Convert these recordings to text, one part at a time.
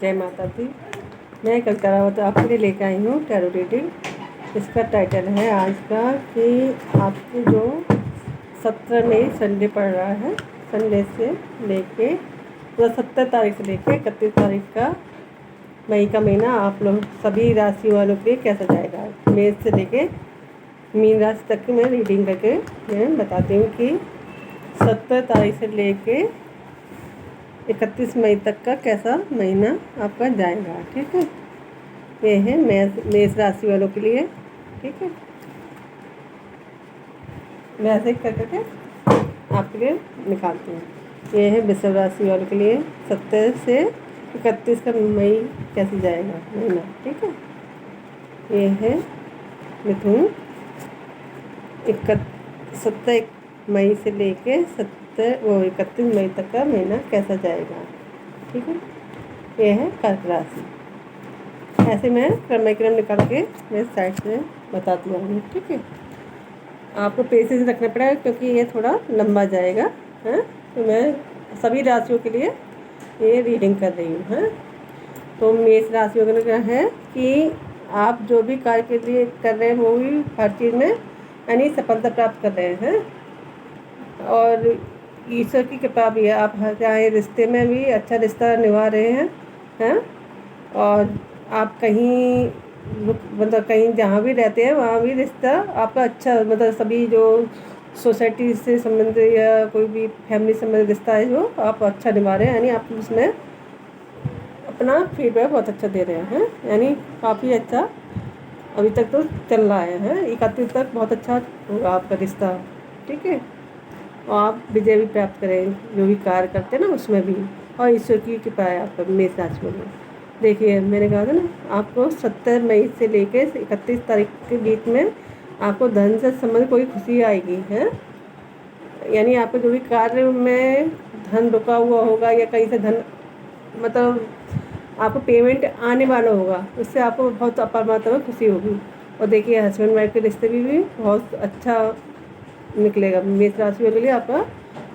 जय माता दी। मैं कविता रावत आपके लिए लेकर आई हूँ टैरो रीडिंग। इसका टाइटल है आज का कि आपको जो 17 मई संडे पड़ रहा है, संडे से लेके 17 तारीख से लेके 31 तारीख का मई का महीना आप लोग सभी राशि वालों के लिए कैसा जाएगा। मेष से लेके मीन राशि तक की मैं रीडिंग करके मैं बताती हूँ कि 17 तारीख से लेके 31 मई तक का कैसा महीना आपका जाएगा। ठीक है, ये है मेष राशि वालों के लिए। ठीक है, मैं ऐसे ही कर करके आपके लिए निकालती हूँ। ये है वृषभ राशि वालों के लिए 17 से 31 का मई कैसे जाएगा महीना। ठीक है, ये है मिथुन 17 मई से लेके 31 मई तक का महीना कैसा जाएगा। ठीक है, ये है कर्क राशि। ऐसे मैं क्रम निकाल के मैं साइड से बताती हूँ। ठीक है, आपको पेशेंस रखना पड़ेगा क्योंकि ये थोड़ा लंबा जाएगा है। तो मैं सभी राशियों के लिए ये रीडिंग कर रही हूँ। है तो मेष राशियों का क्या है कि आप जो भी कार्य के लिए कर रहे हैं वो भी हर चीज़ में यानी सफलता प्राप्त कर रहे हैं और ईश्वर की कृपा भी है। आप चाहे रिश्ते में भी अच्छा रिश्ता निभा रहे हैं और आप कहीं मतलब कहीं जहाँ भी रहते हैं वहाँ भी रिश्ता आपका अच्छा मतलब सभी जो सोसाइटी से संबंधित या कोई भी फैमिली संबंधित रिश्ता है जो आप अच्छा निभा रहे हैं, यानी आप उसमें अपना फीडबैक बहुत अच्छा दे रहे हैं, यानी काफ़ी अच्छा अभी तक तो चल रहा है। 31 तक बहुत अच्छा होगा आपका रिश्ता। ठीक है, और आप विजय भी प्राप्त करें जो भी कार्य करते हैं ना उसमें भी, और ईश्वर की कृपा है आपका मेष राशि में। देखिए मैंने कहा था ना आपको 17 मई से लेकर 31 तारीख के बीच में आपको धन से संबंधित कोई खुशी आएगी है, यानी आपको जो भी कार्य में धन रुका हुआ होगा या कहीं से धन मतलब आपको पेमेंट आने वाला होगा, उससे आपको बहुत अपार मात्रा में खुशी होगी। और देखिए हस्बैंड वाइफ के रिश्ते भी बहुत अच्छा निकलेगा। मेष राशि वाले के लिए आपका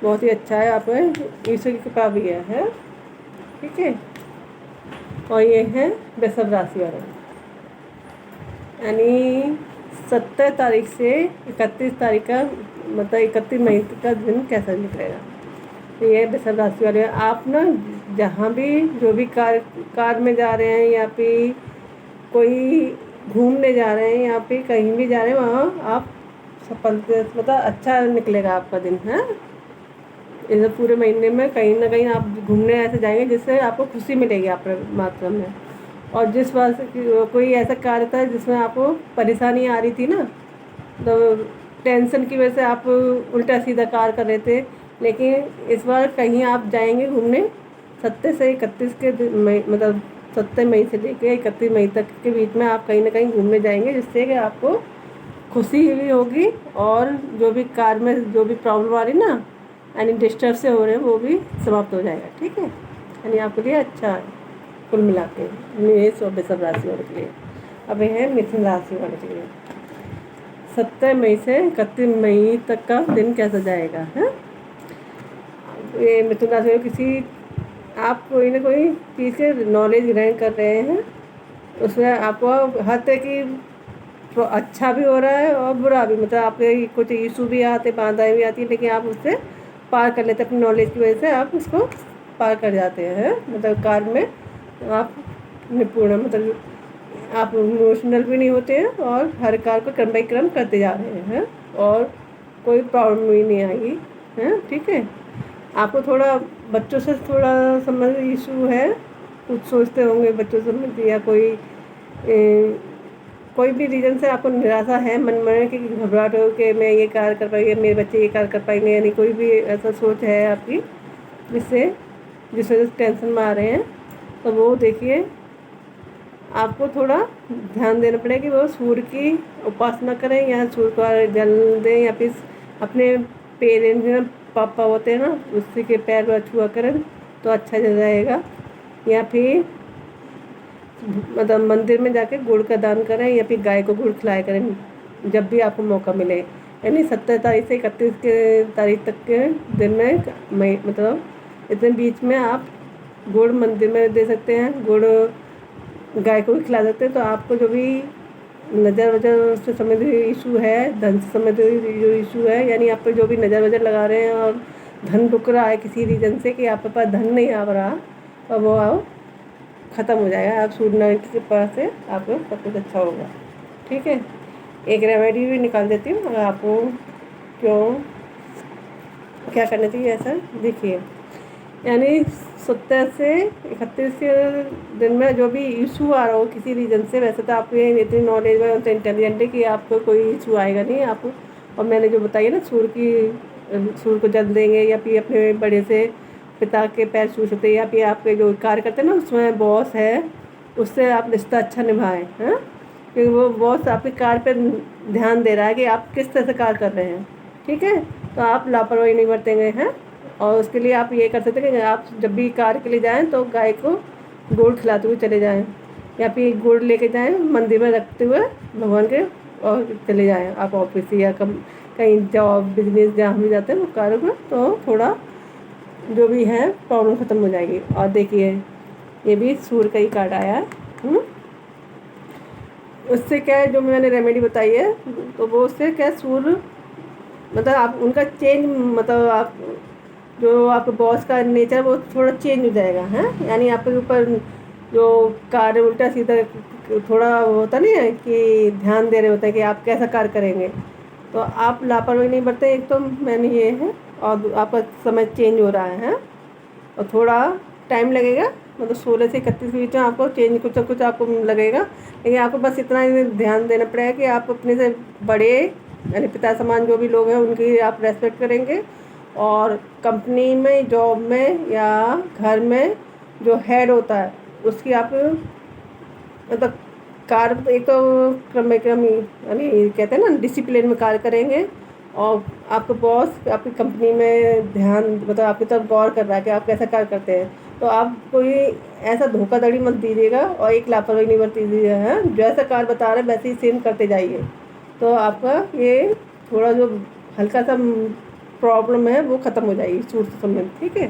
बहुत ही अच्छा है, आपका ईश्वर की कृपा भी है। ठीक है, और ये है वृषभ राशि वाला, यानी 17 तारीख से 31 तारीख का मतलब 31 मई का दिन कैसा निकलेगा। तो ये वृषभ राशि वाले आप ना जहाँ भी जो भी कार में जा रहे हैं या फिर कोई घूमने जा रहे हैं या फिर कहीं भी जा रहे हैं वहाँ आप सफलता मतलब अच्छा निकलेगा आपका दिन है। इस पूरे महीने में कहीं ना कहीं आप घूमने ऐसे जाएंगे जिससे आपको खुशी मिलेगी आप मात्रा में। और जिस बात से कोई ऐसा कार्य था जिसमें आपको परेशानी आ रही थी ना, तो टेंशन की वजह से आप उल्टा सीधा कार्य कर रहे थे, लेकिन इस बार कहीं आप जाएंगे घूमने 17 से 31 के मई मतलब 17 मई से लेकर 31 मई तक के बीच में आप कहीं ना कहीं घूमने जाएंगे जिससे कि आपको खुशी भी होगी और जो भी कार में जो भी प्रॉब्लम आ रही ना यानी डिस्टर्ब से हो रहे हैं वो भी समाप्त हो जाएगा। ठीक है, यानी आपके लिए अच्छा है कुल मिला के मेष और वृषभ राशि वाले के लिए। अब है मिथुन राशि वाले के लिए 17 मई से 31 मई तक का दिन कैसा जाएगा है। ये मिथुन राशि में किसी आप कोई ना कोई चीज़ के नॉलेज ग्रहण कर रहे हैं, उसमें आपको हर तरह की तो अच्छा भी हो रहा है और बुरा भी, मतलब आपके कुछ इशू भी आते बाधाएँ भी आती है, लेकिन आप उससे पार कर लेते हैं अपनी नॉलेज की वजह से आप उसको पार कर जाते हैं। मतलब कार्य में आप निपुण मतलब आप इमोशनल भी नहीं होते हैं और हर कार्य को क्रम बाई क्रम करते जा रहे हैं और कोई प्रॉब्लम भी नहीं आएगी है। ठीक है, आपको थोड़ा बच्चों से थोड़ा संबंधित इशू है, कुछ सोचते होंगे बच्चों से संबंधित या कोई भी रीज़न से आपको निराशा है मन में कि घबराहट हो कि मैं ये कार्य कर पाएंगे मेरे बच्चे ये कार्य कर पाएंगे, यानी कोई भी ऐसा सोच है आपकी जिस वजह से टेंशन में आ रहे हैं, तो वो देखिए आपको थोड़ा ध्यान देना पड़ेगा कि वो सूर्य की उपासना करें या सूर्य को जल दें या फिर अपने पेरेंट्स पापा होते हैं ना उससे के पैर छुआ करें तो अच्छा रहेगा, या फिर मतलब मंदिर में जाके गुड़ का दान करें या फिर गाय को गुड़ खिलाया करें जब भी आपको मौका मिले। यानी 17 तारीख से 31 के तारीख तक के दिन में मई मतलब इतने बीच में आप गुड़ मंदिर में दे सकते हैं, गुड़ गाय को भी खिला सकते हैं। तो आपको जो भी नज़र वजर से संबंधित इशू है, धन से संबंधित जो इशू है, यानी आप पे जो भी नज़र वजर लगा रहे हैं और धन रुक रहा है किसी रीज़न से कि आपके पास धन नहीं आ रहा, तो वो ख़त्म हो जाएगा। आप सूर्यनारायण के पास से आपको सब कुछ अच्छा होगा। ठीक है, एक रेमेडी भी निकाल देती हूँ। अगर आपको क्या करना चाहिए ऐसा देखिए, यानी 70 से 31 दिन में जो भी इशू आ रहा हो किसी रीज़न से, वैसे तो आपको ये इतनी नॉलेज है, तो इंटेलिजेंट है कि आपको कोई इशू आएगा नहीं आपको। और मैंने जो बताई ना, सूर्य को जल देंगे, या फिर अपने बड़े से पिता के पैर छू सकते हैं, या फिर आपके जो कार्य करते हैं ना उसमें बॉस है, उससे आप रिश्ता अच्छा निभाएं, हैं, क्योंकि वो बॉस आपके कार्य पे ध्यान दे रहा है कि आप किस तरह से कार्य कर रहे हैं। ठीक है, तो आप लापरवाही नहीं बरतेंगे हैं। और उसके लिए आप ये कर सकते हैं कि आप जब भी कार्य के लिए जाएं तो गाय को गुड़ खिलाते हुए चले जाएं, या फिर गुड़ लेके जाएं मंदिर में रखते हुए भगवान के, और चले जाएं आप ऑफिस या कहीं जॉब बिजनेस जहाँ भी जाते हैं वो कार्य में, तो थोड़ा जो भी है प्रॉब्लम ख़त्म हो जाएगी। और देखिए ये भी सूर्य का ही कार्ड आया है। उससे क्या है, जो मैंने रेमेडी बताई है, तो वो उससे क्या सूर्य मतलब आप उनका चेंज, मतलब आप जो आपके बॉस का नेचर है वो थोड़ा चेंज हो जाएगा, हैं, यानी आपके ऊपर जो कार्य उल्टा सीधा थोड़ा होता नहीं है कि ध्यान दे रहे होते हैं कि आप कैसा कार्य करेंगे, तो आप लापरवाही नहीं बरते। एक तो मैंने ये है, और आपका समय चेंज हो रहा है, और थोड़ा टाइम लगेगा, मतलब 16 से 31 के बीच में आपको चेंज कुछ ना कुछ आपको लगेगा। लेकिन आपको बस इतना ही ध्यान देना पड़ेगा कि आप अपने से बड़े यानी पिता समान जो भी लोग हैं उनकी आप रेस्पेक्ट करेंगे, और कंपनी में, जॉब में या घर में जो हेड होता है उसकी आप मतलब कार्य एक तो क्रम यानी कहते हैं ना डिसिप्लिन में कार्य करेंगे, और आपके बॉस आपकी कंपनी में ध्यान मतलब आपकी तरफ गौर कर रहा है कि आप कैसा कार्य करते हैं, तो आप कोई ऐसा धोखाधड़ी मत दीजिएगा और एक लापरवाही नहीं बरतीजिएगा, है, जैसा कार्य बता रहे हैं वैसे ही सेम करते जाइए, तो आपका ये थोड़ा जो हल्का सा प्रॉब्लम है वो ख़त्म हो जाएगी सूर्य से संबंधित। ठीक है,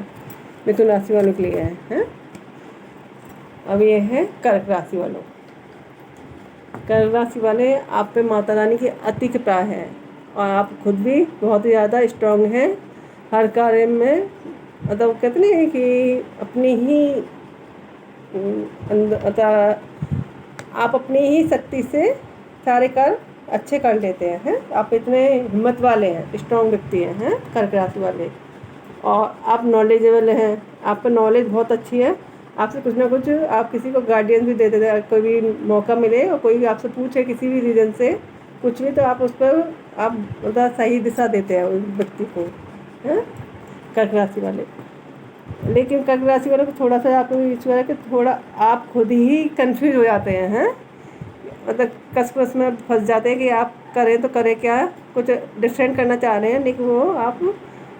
मिथुन राशि वालों के लिए है। अब ये है कर्क राशि वालों। कर्क राशि वाले, आप पे माता रानी की अति कृपा है, और आप खुद भी बहुत ही ज़्यादा स्ट्रांग हैं हर कार्य में। मतलब कहते नहीं कि अपनी ही आप अपनी ही शक्ति से सारे कार्य अच्छे कर लेते हैं, आप इतने हिम्मत वाले हैं, स्ट्रांग व्यक्ति हैं कर्क राशि वाले, और आप नॉलेजेबल हैं, आप पर नॉलेज बहुत अच्छी है। आपसे कुछ ना कुछ आप किसी को गाइडेंस भी दे देते हैं, कोई भी मौका मिले और कोई भी आपसे पूछे किसी भी रीज़न से कुछ भी, तो आप उस पर आप मतलब सही दिशा देते हैं उस व्यक्ति को, हैं, कर्क राशि वाले। लेकिन कर्क राशि वालों को थोड़ा सा आपको इशू है कि थोड़ा आप खुद ही कंफ्यूज हो जाते हैं, मतलब कसमस में फंस जाते हैं कि आप करें तो करें क्या, कुछ डिफरेंट करना चाह रहे हैं लेकिन वो आप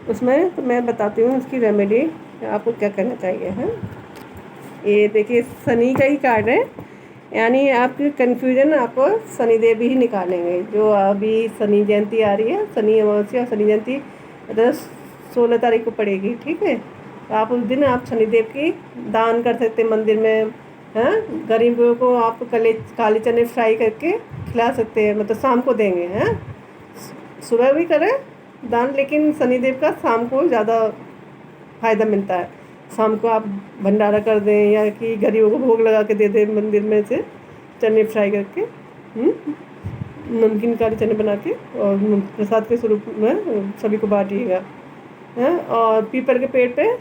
उसमें, तो मैं बताती हूँ उसकी रेमेडी आपको क्या करना चाहिए, है। ये देखिए शनि का ही कार्ड है, यानी आपकी कन्फ्यूजन आपको शनिदेव ही निकालेंगे। जो अभी शनि जयंती आ रही है, शनि अमावस्या और शनि जयंती 16 तारीख को पड़ेगी। ठीक है, तो आप उस दिन आप शनिदेव की दान कर सकते हैं मंदिर में, हैं, गरीबों को आप काले चने फ्राई करके खिला सकते हैं, मतलब शाम को देंगे, हैं, सुबह भी करें दान, लेकिन शनिदेव का शाम को ज़्यादा फ़ायदा मिलता है। शाम को आप भंडारा कर दें या कि गरीबों को भोग लगा के दे दें मंदिर में से चने फ्राई करके, नमकीन काले चने बना के, और प्रसाद के स्वरूप में सभी को बांटिएगा, हैं। और पीपल के पेड़ पे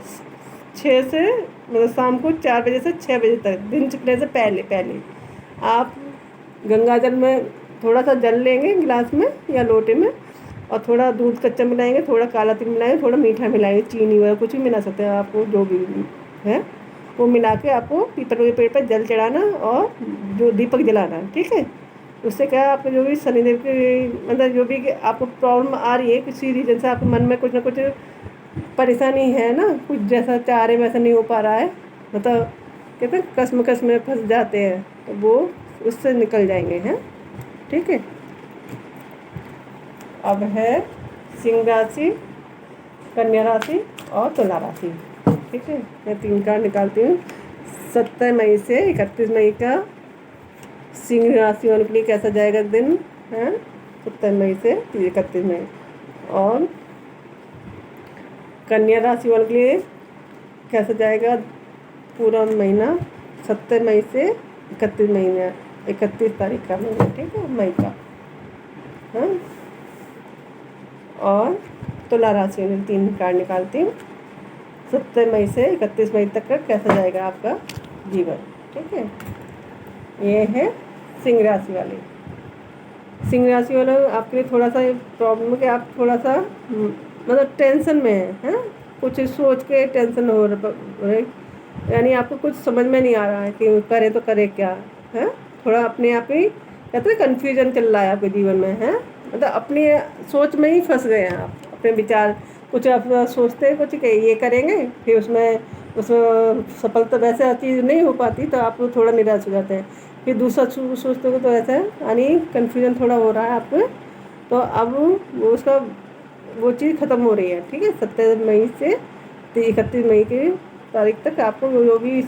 6 से मतलब शाम को 4 बजे से 6 बजे तक, दिन छिपने से पहले आप गंगा जल में थोड़ा सा जल लेंगे गिलास में या लोटे में, और थोड़ा दूध कच्चा मिलाएंगे, थोड़ा काला तिल मिलाएंगे, थोड़ा मीठा मिलाएंगे, चीनी वगैरह कुछ भी मिला सकते हैं आपको, जो भी है वो मिला के आपको पीपल के पेड़ पर जल चढ़ाना और जो दीपक जलाना। ठीक है, उससे क्या है, आपको जो भी शनिदेव के मतलब जो भी आपको प्रॉब्लम आ रही है किसी रीजन से, आपके मन में कुछ ना कुछ परेशानी है ना, कुछ जैसा चाह रहे वैसा नहीं हो पा रहा है, मतलब कहते हैं कसमकस में फंस जाते हैं, तो वो उससे निकल जाएंगे, हैं। ठीक है, अब है सिंह राशि, कन्या राशि और तुला राशि। ठीक है, मैं 3 कार्ड निकालती हूँ। 17 मई से 31 मई का सिंह राशि वालों के लिए कैसा जाएगा दिन है, 17 मई से 31 मई। और कन्या राशि वालों के लिए कैसा जाएगा पूरा महीना, 17 मई से 31 महीना, 31 तारीख का महीना, ठीक है, मई का। हाँ, और तुला राशि वाले 3 कार्ड निकालती हूँ। 17 मई से 31 मई तक का कैसा जाएगा आपका जीवन, ठीक है। ये है सिंह राशि वाले। सिंह राशि वालों आपके लिए थोड़ा सा प्रॉब्लम है कि आप थोड़ा सा मतलब टेंशन में हैं, कुछ सोच के टेंशन हो रहा, यानी आपको कुछ समझ में नहीं आ रहा है कि करे तो करे क्या है। थोड़ा अपने आप ही कहते हैं कन्फ्यूजन चल रहा है आपके जीवन में है, मतलब अपनी सोच में ही फंस गए हैं आप, अपने विचार कुछ आप सोचते हैं कुछ कि ये करेंगे, फिर उसमें सफलता वैसे चीज़ नहीं हो पाती तो आप थोड़ा निराश हो जाते हैं। फिर दूसरा सोचते हो तो ऐसा यानी कन्फ्यूजन थोड़ा हो रहा है आपको, तो अब वो चीज़ ख़त्म हो रही है, ठीक है। 17 मई से 31 मई की तारीख तक आपको जो भी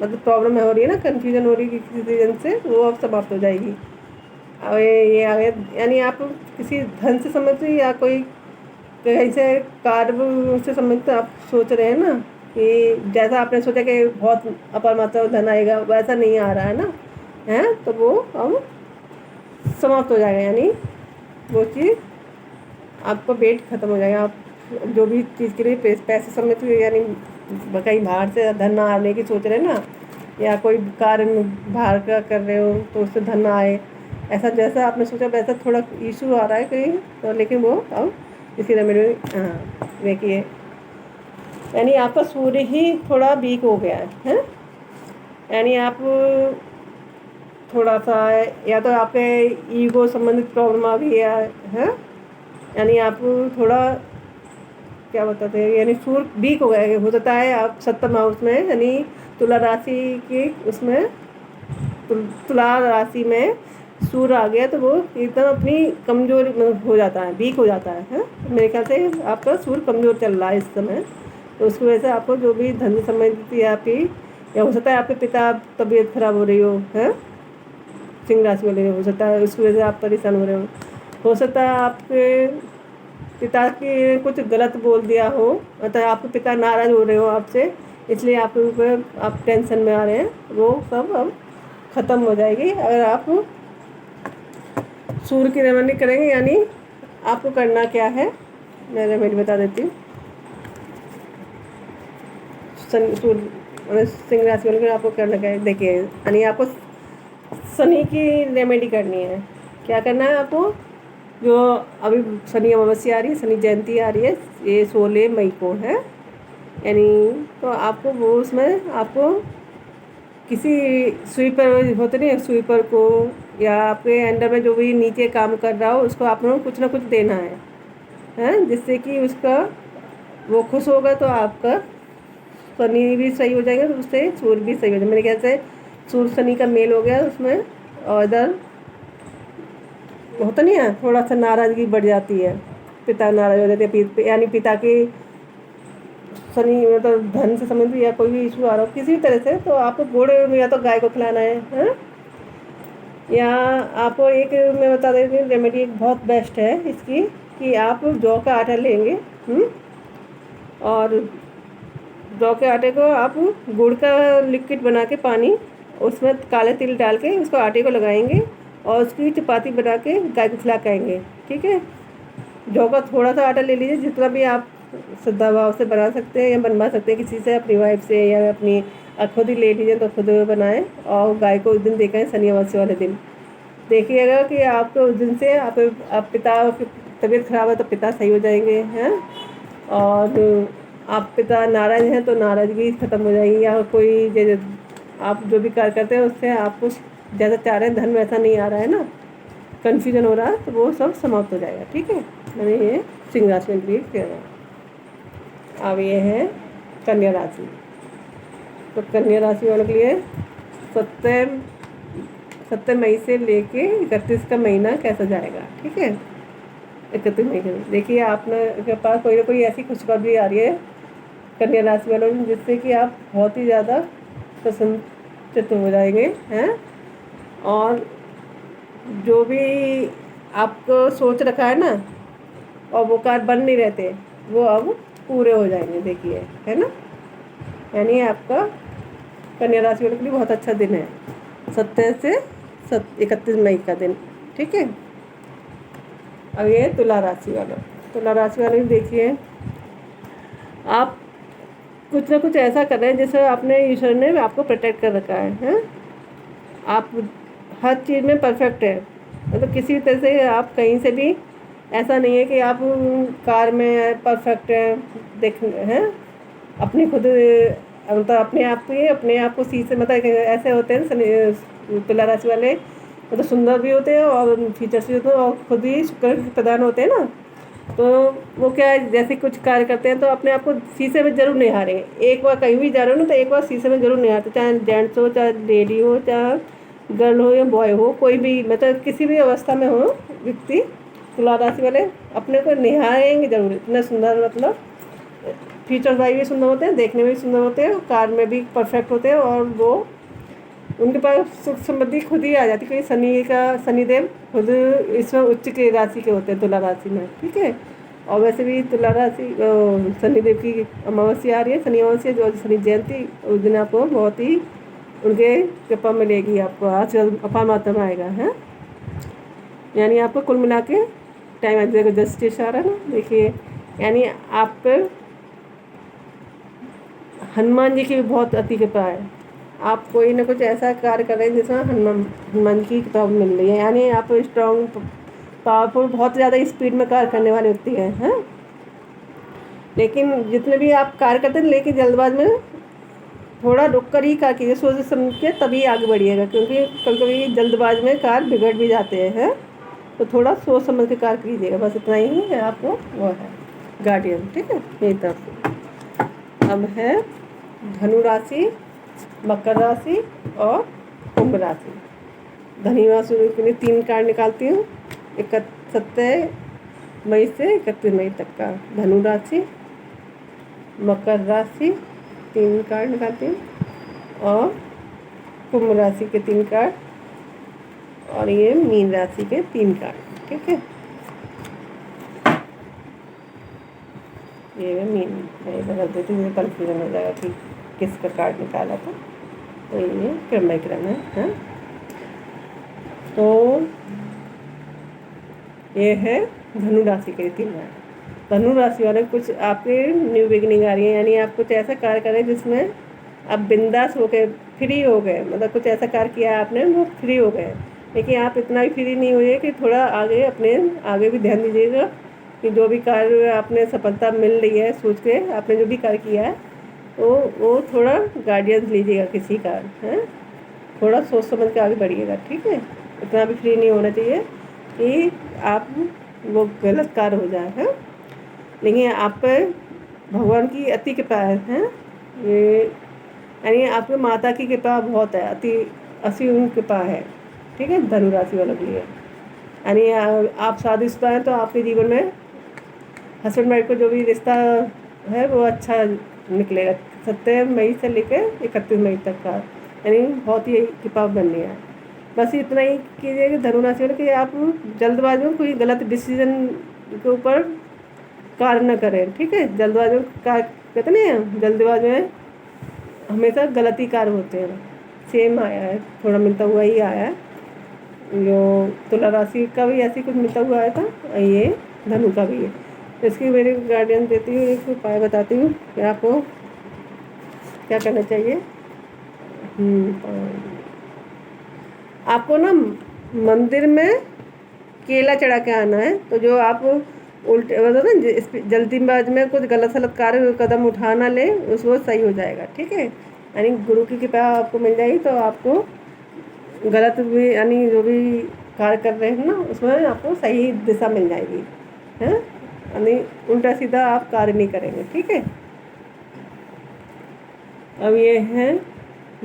मतलब प्रॉब्लम हो रही है ना, कन्फ्यूजन हो रही है किसी रीज़न से, वो अब समाप्त हो जाएगी। अब ये आगे यानी आप किसी धन से संबंधित या कोई कहीं से कार्य से संबंधित आप सोच रहे हैं ना, कि जैसा आपने सोचा कि बहुत अपार मात्रा में धन आएगा, वैसा नहीं आ रहा है ना, है तो वो अब समाप्त हो जाएगा, यानी वो चीज़ आपका वेट ख़त्म हो जाएगा। आप जो भी चीज़ के लिए पैसे समेत यानी कहीं बाहर से धन ना आने की सोच रहे हैं ना, या कोई कार्य बाहर का कर रहे हो तो उससे धन ना आए, ऐसा जैसा आपने सोचा वैसा थोड़ा इशू आ रहा है कहीं तो, लेकिन वो अब इसी रेमेडी हाँ देखिए, यानी आपका सूर्य ही थोड़ा वीक हो गया है, यानी आप थोड़ा सा या तो आपके ईगो संबंधित प्रॉब्लम आ गई है, यानी आप थोड़ा क्या बताते हैं, यानी सूर्य वीक हो गया हो सकता है आप 7th हाउस में, यानी तुला राशि की उसमें तुला राशि में सूर्य आ गया तो वो एकदम अपनी कमज़ोर हो जाता है, वीक हो जाता है। मेरे ख्याल से आपका सूर्य कमज़ोर चल रहा है इस समय, तो उसकी वजह से आपको जो भी धन संबंधित आपकी, या हो सकता है आपके पिता तबीयत खराब हो रही है, सिंह राशि वाले हो सकता है उसकी वजह से आप परेशान हो रहे हो सकता है आपके पिता के कुछ गलत बोल दिया हो, मतलब आपके पिता नाराज़ हो रहे हो आपसे, इसलिए आपके ऊपर आप टेंशन में आ रहे हैं, वो सब अब ख़त्म हो जाएगी अगर आप सूर्य की रेमेडी करेंगे। यानी आपको करना क्या है, मैं रेमेडी बता देती हूँ। सूर्य सिंह राशि वाले आपको करना क्या है, देखिए यानी आपको शनि की रेमेडी करनी है। क्या करना है आपको, जो अभी शनि अमावस्या आ रही है, शनि जयंती आ रही है, ये 16 मई को है, यानी तो आपको वो उसमें आपको किसी स्वीपर होते नहीं, स्वीपर को या आपके अंडर में जो भी नीचे काम कर रहा हो उसको आप लोगों को कुछ ना कुछ देना है, जिससे कि उसका वो खुश होगा तो आपका शनि भी सही हो जाएगा, तो उससे सूर्य भी सही हो जाएगा। मेरे ख्याल से सूर्य शनि का मेल हो गया उसमें, और इधर होता नहीं है थोड़ा सा नाराज़गी बढ़ जाती है, पिता नाराज़ हो जाते हैं, यानी पिता की शनि मतलब धन से संबंधित या कोई भी इशू आ रहा हो किसी भी तरह से, तो आपको गुड़ या तो गाय को खिलाना है, या आपको एक मैं बता देती हूँ रेमेडी एक बहुत बेस्ट है इसकी, कि आप जौ का आटा लेंगे और जौ के आटे को आप गुड़ का लिक्विड बना के पानी उसमें काले तिल डाल के उसको आटे को लगाएंगे और उसकी चपाती बना के गाय को खिला के आएंगे, ठीक है। जौ का थोड़ा सा आटा ले लीजिए, जितना भी आप श्रद्धा भाव से बना सकते हैं या बनवा सकते हैं किसी से, अपनी वाइफ से या अपनी खुद ही ले लीजिए तो खुद बनाएं और गाय को उस दिन देखें, शनि अमावस्या वाले दिन देखिएगा कि आपको उस दिन से आप पिता की तबीयत खराब है तो पिता सही हो जाएंगे हैं, और आप पिता नाराज़ हैं तो नाराज़गी ख़त्म हो जाएगी, या कोई जैसे आप जो भी कार्य करते हैं उससे आपको जैसा चाह रहे हैं धन वैसा नहीं आ रहा है ना, कन्फ्यूजन हो रहा है, तो वो सब समाप्त हो जाएगा, ठीक है। मैंने ये सिंह राशि में भी कह रहा हूँ। अब ये है कन्या राशि, तो कन्या राशि वालों के लिए 17 मई से लेके 31 का महीना कैसा जाएगा, ठीक है। 31 मई के देखिए आपने के पास कोई ना कोई ऐसी खुशखबरी आ रही है कन्या राशि वालों में, जिससे कि आप बहुत ही ज़्यादा प्रसन्नचित्त हो जाएंगे हैं। और जो भी आपको सोच रखा है ना और वो कार्य बन नहीं रहते, वो अब पूरे हो जाएंगे, देखिए, है ना। यानी आपका कन्या राशि वालों के लिए बहुत अच्छा दिन है, 27 से 31 मई का दिन, ठीक है। अब ये तुला राशि वाले देखिए, आप कुछ ना कुछ ऐसा कर रहे हैं जैसे आपने ईश्वर ने आपको प्रोटेक्ट कर रखा है, हैं? आप हर चीज़ में परफेक्ट है, मतलब किसी भी तरह से आप कहीं से भी ऐसा नहीं है कि आप कार में परफेक्ट हैं, देख हैं अपनी खुद, मतलब अपने आप को सी से, मतलब ऐसे होते हैं तुला राशि वाले, मतलब सुंदर भी होते हैं और फीचर्स भी होते हैं और खुद ही शुक्र प्रधान होते हैं ना। तो वो क्या है, जैसे कुछ कार्य करते हैं तो अपने आप को शीशे में जरूर निहारेंगे। एक बार कहीं भी जा रहे हो ना तो एक बार शीशे में जरूर निहारते, चाहे जेंट्स हो, चाहे लेडी हो, चाहे गर्ल हो या बॉय हो, कोई भी, मतलब किसी भी अवस्था में हो व्यक्ति, तुला राशि वाले अपने को निहारेंगे जरूर। इतने सुंदर, मतलब फीचर्स वाइज भी सुंदर होते हैं, देखने में भी सुंदर होते हैं, कार में भी परफेक्ट होते हैं, और वो उनके पास सुख समृद्धि खुद ही आ जाती है, क्योंकि शनिदेव खुद इसमें उच्च के राशि के होते हैं तुला राशि में, ठीक है। और वैसे भी तुला राशि शनिदेव की अमावस्या आ रही है, शनि अमावस्या, जो शनि जयंती, उस दिन आपको बहुत ही उनके कृपा मिलेगी, आपको आशीर्वाद अपार मात्रा में आएगा, है। यानी आपको कुल मिला के टाइम देखो जस्टिस आ रहा है ना, देखिए, यानी आप पर हनुमान जी की भी बहुत अति कृपा है। आप कोई ना कुछ ऐसा कार्य कर रहे हैं जिसमें हनुमान की कृपा मिल रही है, यानी आप स्ट्रॉन्ग, पावरफुल, बहुत ज़्यादा स्पीड में कार्य करने वाले व्यक्ति हैं। लेकिन जितने भी आप कार्य करते हैं, लेकिन जल्दबाज में थोड़ा रुक कर ही कार्य कीजिए, सोच समझ के तभी आगे बढ़िएगा, क्योंकि कभी कभी जल्दबाज में कार्य बिगड़ भी जाते हैं, तो थोड़ा सोच समझ के कार्य कीजिएगा, बस इतना ही है आपको वो है गार्डियन, ठीक है, मेरी तरफ से। अब है धनु राशि, मकर राशि और कुंभ राशि। धनु राशि के लिए 3 कार्ड निकालती हूँ, 27 मई से 31 मई तक का। धनु राशि, मकर राशि 3 कार्ड निकालती हूँ, और कुंभ राशि के 3 कार्ड, और ये मीन राशि के 3 कार्ड, ठीक है। ये मीन बदल देती हूँ, कन्फ्यूजन हो जाएगा कि किसका कार्ड निकाला था, तो ये क्रम बाई क्रम है। तो ये है धनु राशि के 3 कार्ड। धनु राशि वाले कुछ आपके न्यू बिगिनिंग आ रही है, यानी आप कुछ ऐसा कार्य करें जिसमें आप बिंदास हो गए, फ्री हो गए, मतलब कुछ ऐसा कार्य किया है आपने, वो फ्री हो गए। लेकिन आप इतना भी फ्री नहीं हुए कि थोड़ा आगे भी ध्यान दीजिएगा कि जो भी कार्य आपने सफलता मिल रही है, सोच के आपने जो भी कार्य किया है वो थोड़ा गाइडेंस लीजिएगा किसी का, है, थोड़ा सोच समझ के आगे बढ़िएगा, ठीक है। इतना भी फ्री नहीं होना चाहिए कि आप वो गलत कार्य हो जाए, है। लेकिन आप पर भगवान की अति कृपा है, ये यानी आपके माता की कृपा बहुत है, असीम कृपा है, ठीक है, धनु राशि वालों के लिए। यानी आप शादीशुदा हैं तो आपके जीवन में हस्बैंड वाइफ को जो भी रिश्ता है वो अच्छा निकलेगा, 27 मई से लेकर 31 मई तक का, यानी बहुत ही कृपा बन रही है। बस इतना ही कीजिए कि धनु राशि वाले कि आप जल्दबाजी में कोई गलत डिसीजन के ऊपर कार्य न करें, ठीक है। जल्दबाजी में कार्य कहते नहीं हैं, जल्दबाजी में हमेशा गलती कार्य होते हैं। सेम आया है, थोड़ा मिलता हुआ ही आया है, जो तुला राशि का भी ऐसे कुछ मिलता हुआ आया था, ये धनु का भी है। इसकी मेरी गाइडेंस देती हूँ, एक उपाय बताती हूँ कि आपको क्या करना चाहिए। आपको ना मंदिर में केला चढ़ा के आना है, तो जो आप उल्टे मतलब जल्दीबाज में कुछ गलत सलत कार्य कदम उठाना ले, उसको सही हो जाएगा, ठीक है। यानी गुरु की कृपा आपको मिल जाएगी, तो आपको गलत भी, यानी जो भी कार्य कर रहे हैं ना, उसमें आपको सही दिशा मिल जाएगी, है, यानी उल्टा सीधा आप कार्य नहीं करेंगे, ठीक है। अब ये है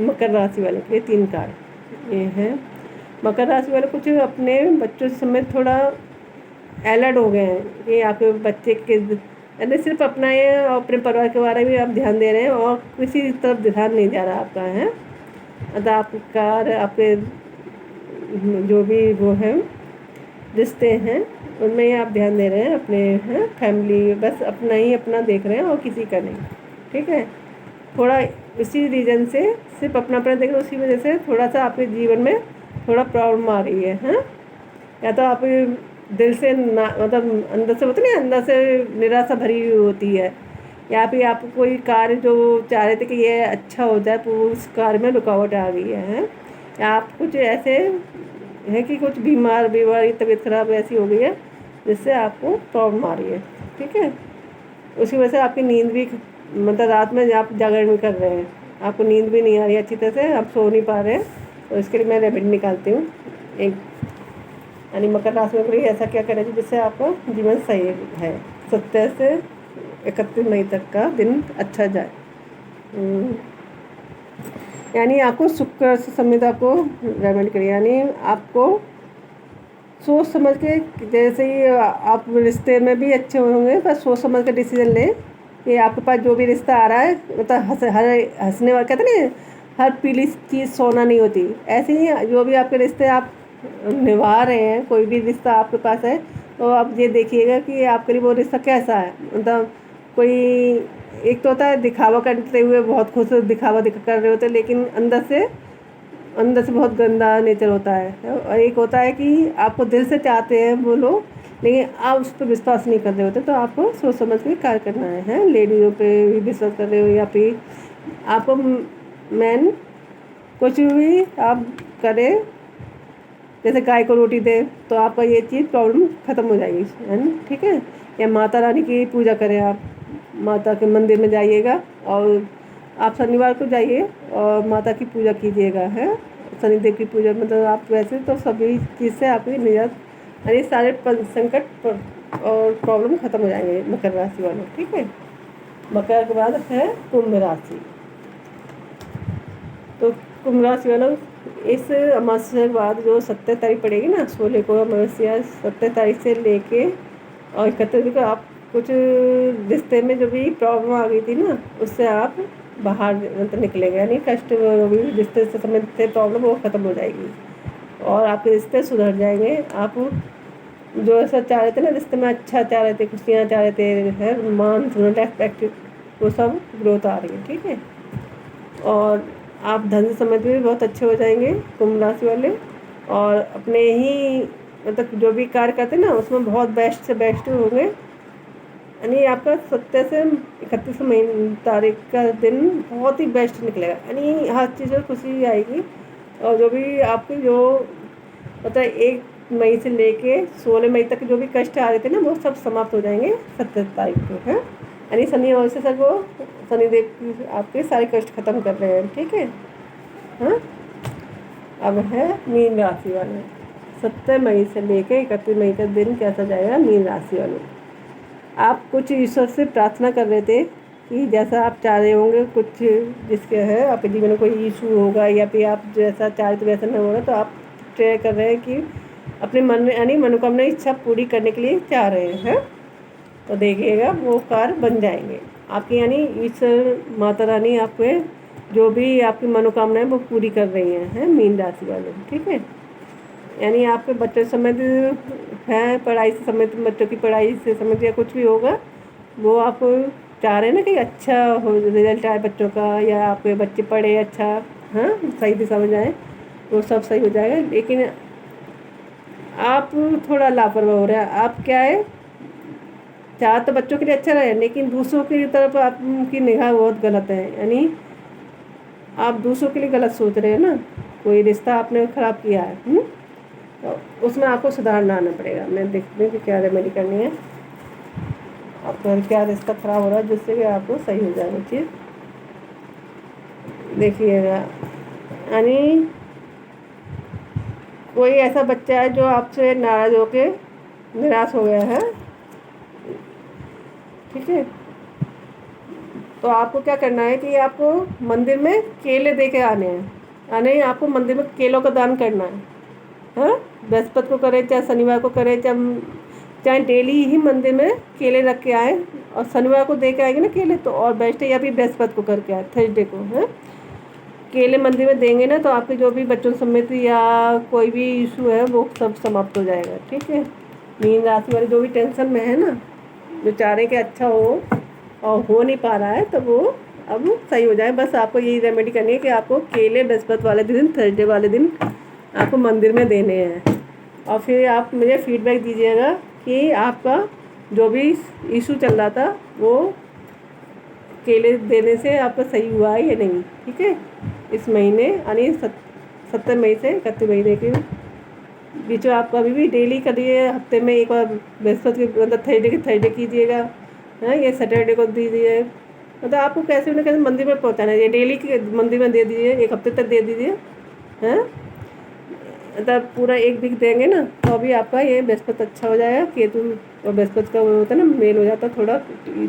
मकर राशि वाले के 3 कार्ड। ये है मकर राशि वाले कुछ अपने बच्चों से समेत थोड़ा अलर्ट हो गए हैं कि आपके बच्चे के यानी सिर्फ अपना ये और अपने परिवार के बारे में आप ध्यान दे रहे हैं और किसी तरफ ध्यान नहीं जा रहा आपका है। मतलब आपके कार्य, आपके जो भी वो है रिश्ते हैं उनमें ही आप ध्यान दे रहे हैं, अपने हैं फैमिली, बस अपना ही अपना देख रहे हैं और किसी का नहीं। ठीक है, थोड़ा इसी रीज़न से सिर्फ अपना अपना देख रहे हैं, उसी वजह से थोड़ा सा आपके जीवन में थोड़ा प्रॉब्लम आ रही है। हाँ, या तो आप दिल से ना, मतलब अंदर से होती नहीं, अंदर से निराशा भरी हुई होती है, या फिर आप कोई कार्य जो चाह रहे थे कि ये अच्छा हो जाए तो उस कार्य में रुकावट आ गई है। या आप कुछ ऐसे है कि कुछ बीमारी तबीयत खराब ऐसी हो गई है जिससे आपको प्रॉब्लम आ रही है। ठीक है, उसी वजह से आपकी नींद भी, मतलब रात में आप जागरण भी कर रहे हैं, आपको नींद भी नहीं आ रही है अच्छी तरह से, आप सो नहीं पा रहे हैं। तो इसके लिए मैं रेमेडी निकालती हूँ एक, यानी मकर राशि में ऐसा क्या करें जिससे आपका जीवन सही है, 27 से 31 मई तक का दिन अच्छा जाए। यानी आपको शुक्र से संबंधित आपको रेमेडी करिए, यानी आपको सोच समझ के, जैसे ही आप रिश्ते में भी अच्छे होंगे, पर सोच समझ के डिसीजन लें कि आपके पास जो भी रिश्ता आ रहा है, मतलब हर हंसने वाला कहते नहीं, हर पीली चीज़ सोना नहीं होती, ऐसे ही जो भी आपके रिश्ते आप निभा रहे हैं, कोई भी रिश्ता आपके पास है, तो आप ये देखिएगा कि आपके लिए वो रिश्ता कैसा है। मतलब कोई एक तो होता है दिखावा करते हुए बहुत खुश दिखावा कर रहे होते हैं, लेकिन अंदर से बहुत गंदा नेचर होता है। और एक होता है कि आपको दिल से चाहते हैं वो लोग, लेकिन आप उस पर विश्वास नहीं कर रहे होते, तो आपको सोच समझ के कार्य करना है। लेडीज़ों पे भी विश्वास कर रहे हो, या फिर आपको मैन कुछ भी आप करें, जैसे गाय को रोटी दे, तो आपका ये चीज़ प्रॉब्लम ख़त्म हो जाएगी, है ना। ठीक है, या माता रानी की पूजा करें, आप माता के मंदिर में जाइएगा और आप शनिवार को जाइए और माता की पूजा कीजिएगा, है शनिदेव की पूजा। मतलब आप वैसे तो सभी चीज़ से आपकी निजात, यानी सारे संकट और प्रॉब्लम ख़त्म हो जाएंगे मकर राशि वालों। ठीक है, मकर के बाद है कुंभ राशि। तो कुंभ राशि वालों, इस अमावस्या के बाद जो 17 तारीख पड़ेगी ना, 16 को अमावस्या, 17 तारीख से लेके और 31 को आप कुछ रिश्ते में जो भी प्रॉब्लम आ गई थी ना, उससे आप बाहर मतलब निकलेंगे, यानी कष्ट भी रिश्ते से संबंधित प्रॉब्लम वो ख़त्म हो जाएगी और आपके रिश्ते सुधर जाएंगे। आप जो ऐसा चाह रहे थे ना, रिश्ते में अच्छा चाह रहे थे, खुशियाँ चाह रहे थे, है मान सम्मान रेस्पेक्ट, वो सब ग्रोथ आ रही है। ठीक है, और आप धन से संबंधित भी बहुत अच्छे हो जाएंगे कुंभ राशि वाले, और अपने ही मतलब जो भी कार्य करते हैं ना उसमें बहुत बेस्ट से बेस्ट होंगे। यानी आपका 27 से 31 मई तारीख का दिन बहुत ही बेस्ट निकलेगा, यानी हर चीज़ में खुशी आएगी। और जो भी आपके जो मतलब 1 मई से लेके 16 मई तक जो भी कष्ट आ रहे थे ना, वो सब समाप्त हो जाएंगे 27 तारीख को, है। यानी शनि अमावस्या को शनिदेव आपके सारे कष्ट खत्म कर रहे हैं। ठीक है, हाँ। अब है मीन राशि वाले, 17 मई से लेके 31 मई का दिन कैसा जाएगा मीन राशि वालों। आप कुछ ईश्वर से प्रार्थना कर रहे थे कि जैसा आप चाह रहे होंगे, कुछ जिसके है आपके जीवन में कोई इशू होगा, या फिर आप जैसा चाह रहे थे वैसा नहीं होगा, तो आप ट्राई कर रहे हैं कि अपने मन में यानी मनोकामना इच्छा पूरी करने के लिए चाह रहे हैं, तो देखिएगा वो कार्य बन जाएंगे आपके। यानी ईश्वर माता रानी आपके जो भी आपकी मनोकामनाएं वो पूरी कर रही हैं मीन राशि वाले। ठीक है, यानी आपके बच्चे संबंधित हैं, पढ़ाई से संबंधित, बच्चों की पढ़ाई से संबंधित या कुछ भी होगा, वो आप चाह रहे हैं ना कि अच्छा हो, रिजल्ट आए बच्चों का, या आपके बच्चे पढ़े अच्छा, हाँ सही दिशा में जाए, वो सब सही हो जाएगा। लेकिन आप थोड़ा लापरवाह हो रहे हैं। आप क्या है, चाह तो बच्चों के लिए अच्छा रहे, लेकिन दूसरों की तरफ आपकी निगाह बहुत गलत है, यानी आप दूसरों के लिए गलत सोच रहे हैं ना। कोई रिश्ता आपने ख़राब किया है, तो उसमें आपको सुधारना आना पड़ेगा। मैं देखती हूँ कि क्या रेमेडी करनी है, आपका क्या रिश्ता ख़राब हो रहा है जिससे कि आपको सही हो जाए वो चीज़। देखिएगा, यानी कोई ऐसा बच्चा है जो आपसे नाराज़ होके निराश हो गया है। ठीक है, तो आपको क्या करना है कि आपको मंदिर में केले दे के आने हैं, आपको मंदिर में केलों का दान करना है। हाँ, बृहस्पति को करें चाहे शनिवार को करें, चाहे डेली ही मंदिर में केले रख के आए, और शनिवार को दे के आएंगे ना केले तो और बेस्ट है, या फिर बृहस्पति को करके आए, थर्सडे को है केले मंदिर में देंगे ना, तो आपके जो भी बच्चों समेत या कोई भी इशू है वो सब समाप्त हो जाएगा। ठीक है, मीन राशि वाले जो भी टेंशन में है ना, जो चाह रहे कि अच्छा हो और हो नहीं पा रहा है, तो वो अब सही हो जाए। बस आपको यही रेमेडी करनी है कि आपको केले बृहस्पति वाले दिन, थर्सडे वाले दिन आपको मंदिर में देने हैं, और फिर आप मुझे फीडबैक दीजिएगा कि आपका जो भी इशू चल रहा था वो केले देने से आपका सही हुआ है या नहीं। ठीक है, इस महीने यानी 17 मई से 31 महीने के बीच में आपका अभी भी डेली करिए, हफ्ते में एक बार बृहस्पति के मतलब थर्सडे कीजिएगा, हाँ, ये सैटरडे को दीजिए, मतलब आपको कैसे ना कैसे मंदिर में पहुंचाना है, ये डेली के मंदिर में दे दीजिए, एक हफ्ते तक दे दीजिए, हैं, मतलब पूरा एक वीक देंगे ना तो अभी आपका ये बृहस्पति अच्छा हो जाएगा। केतु और बृहस्पति का वो होता है ना, मेल हो जाता है, थोड़ा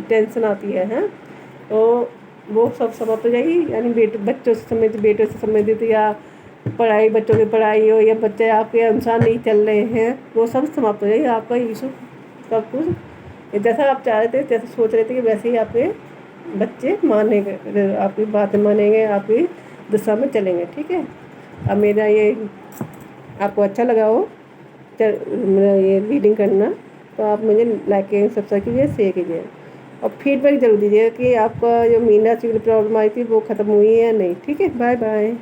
टेंशन आती है, हैं, तो वो सब समाप्त हो जाएगी। यानी बच्चों से संबंधित, बेटों से संबंधित, या पढ़ाई, बच्चों की पढ़ाई हो, या बच्चे आपके अनुसार नहीं चल रहे हैं, वो सब समाप्त हो जाएगी। आपका इशू सब कुछ जैसा आप चाह रहे थे, जैसे सोच रहे थे कि वैसे ही आपके बच्चे मानेंगे, आपकी बातें मानेंगे, आपकी दिशा में चलेंगे। ठीक है, अब मेरा ये आपको अच्छा लगा हो मेरा ये रीडिंग करना, तो आप मुझे लाइक कीजिए, सब्सक्राइब कीजिए, शेयर कीजिए, और फीडबैक ज़रूर दीजिएगा कि आपका जो मीन राशि की प्रॉब्लम आई थी वो ख़त्म हुई है या नहीं। ठीक है, बाय बाय।